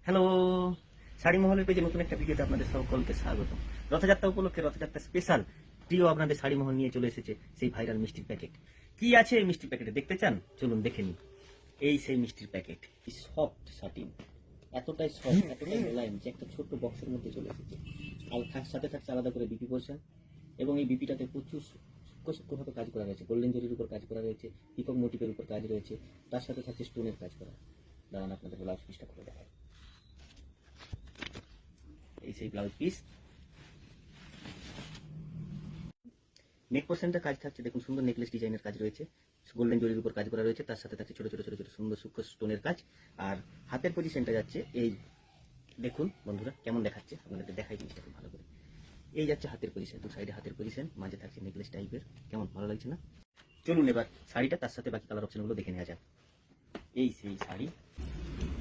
Hello, sari মহলের পেজে নতুন একটা ভিডিওতে আপনাদের সকলকে স্বাগত। রথযাত্রা উপলক্ষে রথযাত্রা স্পেশাল প্রিয় আপনাদের শাড়ি মহল নিয়ে চলে এসেছে সেই ভাইরাল মিষ্টির প্যাকেট। কি আছে এই মিষ্টির প্যাকেটে দেখতে চান? চলুন দেখে নিন। এই সেই মিষ্টির প্যাকেট, সফট শাটিন, এতটাই সফট, এতটাই মোলায়েম যে একটা ছোট্ট বক্সের মধ্যে চলে এসেছে। আর সাথে থাকছে আলাদা করে বিপি পোর্শন, এবং এই বিপিটাতে প্রচুর সূক্ষ্মভাবে কাজ করা রয়েছে। গোল্ডেন জরির উপর কাজ করা রয়েছে, পিকক মোটিভের উপর কাজ রয়েছে, তার সাথে থাকছে স্টোনের কাজ করা। দাঁড়ান আপনাদের ব্লাউজ পিসটা খুলে দেখায়। এই সেই ব্লাউজ পিস, নেক পোর্শনটা কাজ থাকছে দেখুন, সুন্দর নেকলেস ডিজাইনের কাজ রয়েছে, গোল্ডেন জরির উপর কাজ করা রয়েছে, তার সাথে থাকছে ছোট ছোট ছোট ছোট সুন্দর সূক্ষ্ম স্টোনের কাজ। আর হাতের পজিশনটা যাচ্ছে এই দেখুন বন্ধুরা, কেমন দেখাচ্ছে আপনাদেরকে দেখাই জিনিসটা খুব ভালো করে। এই যাচ্ছে হাতের পজিশন, দু সাইডে হাতের পজিশন, মাঝে থাকছে নেকলেস টাইপের। কেমন ভালো লাগছে না? চলুন এবার শাড়িটা তার সাথে বাকি কালার অপশনগুলো দেখে নেওয়া যাক। এই সেই শাড়ি,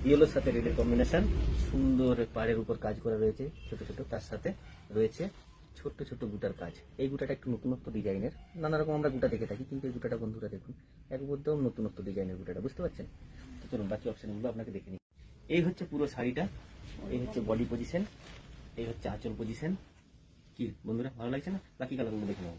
ইয়েলোর সাথে রেডের কম্বিনেশন, সুন্দর পাড়ের উপর কাজ করা রয়েছে ছোট ছোট, তার সাথে রয়েছে ছোট্ট ছোট্ট গুটার কাজ। এই গুটাটা একটু নতুনত্ব ডিজাইনের, নানা রকম আমরা গুটা দেখে থাকি, কিন্তু এই গুটাটা বন্ধুরা দেখুন একদম নতুনত্ব ডিজাইনের গুটাটা, বুঝতে পারছেন? তো চলুন বাকি অপশনগুলো আপনাকে দেখে নিই। এই হচ্ছে পুরো শাড়িটা, এই হচ্ছে বডি পজিশন, এই হচ্ছে আঁচল পজিশন। কি বন্ধুরা ভালো লাগছে না? বাকি কালারগুলো দেখে নেব।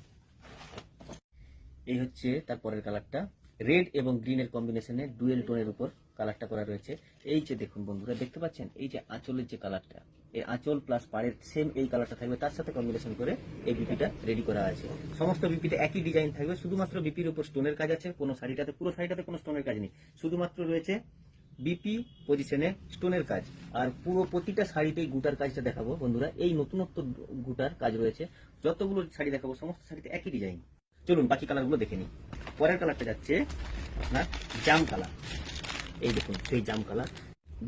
এই হচ্ছে তারপরের কালারটা, রেড এবং গ্রিনের কম্বিনেশনে ডুয়েল টোনের উপর কালারটা করা রয়েছে। এই যে দেখুন বন্ধুরা, দেখতে পাচ্ছেন এই যে আঁচলের যে কালারটা, এই আঁচল প্লাস পাড়ের সেম এই কালারটা থাকবে, তার সাথে কম্বিনেশন করে এই বিপিটা রেডি করা আছে। সমস্ত বিপিতে একই ডিজাইন থাকবে, শুধুমাত্র বিপির উপর স্টোনের কাজ আছে। কোনো শাড়িটাতে, পুরো শাড়িটাতে কোনো স্টোনের কাজ নেই, শুধুমাত্র রয়েছে বিপি পজিশনে স্টোনের কাজ। আর পুরো প্রতিটা শাড়িতেই গুটার কাজটা দেখাবো বন্ধুরা, এই নতুনত্ব গুটার কাজ রয়েছে। যতগুলো শাড়ি দেখাবো সমস্ত শাড়িতে একই ডিজাইন। চলুন বাকি কালারগুলো দেখে নিই। পরের কালারটা যাচ্ছে আপনার জাম কালার, এই দেখুন সেই জাম কালার।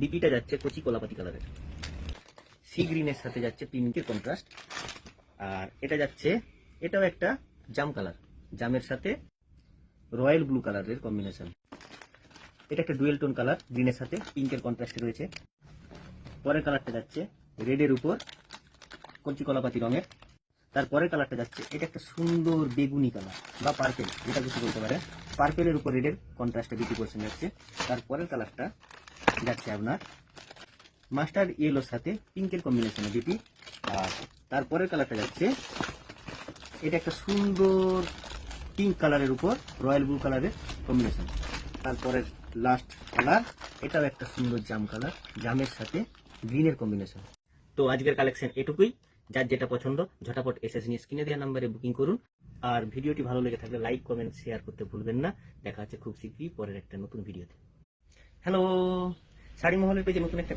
বিপিটা যাচ্ছে কচি কলাপাতি কালারের, সি গ্রিনের সাথে যাচ্ছে পিঙ্কের কন্ট্রাস্ট। আর এটা যাচ্ছে, এটাও একটা জাম কালার, জামের সাথে রয়্যাল ব্লু কালারের কম্বিনেশন। এটা একটা ডুয়েল টোন কালার, গ্রিনের সাথে পিঙ্কের কন্ট্রাস্টে রয়েছে। পরের কালারটা যাচ্ছে রেডের উপর কচি কলাপাতি রঙের। তারপরের কালারটা যাচ্ছে, এটা একটা সুন্দর বেগুনি কালার বা পার্পেল, যেটা কিছু বলতে পারে, পার্পেলের উপর রেডের কন্ট্রাস্টে বিক্রি করছেন যাচ্ছে। তারপরের কালারটা যাচ্ছে আপনার মাস্টার্ড ইয়েলোর সাথে পিঙ্কের কম্বিনেশনে বিপি। আর তারপরের কালারটা যাচ্ছে, এটা একটা সুন্দর পিঙ্ক কালারের উপর রয়্যাল ব্লু কালারের কম্বিনেশন। তারপরের লাস্ট কালার, এটাও একটা সুন্দর জাম কালার, জামের সাথে গ্রিনের কম্বিনেশন। তো আজকের কালেকশন এটুকুই। যার যেটা পছন্দ ঝটাপট এসএস নিয়ে স্ক্রিনে দেওয়া নাম্বারে বুকিং করুন। আর ভিডিওটি ভালো লেগে থাকলে লাইক কমেন্ট শেয়ার করতে ভুলবেন না। দেখা হচ্ছে খুব শীঘ্রই পরের একটা নতুন ভিডিওতে। হ্যালো, শাড়ি মহলের পেজে নতুন একটা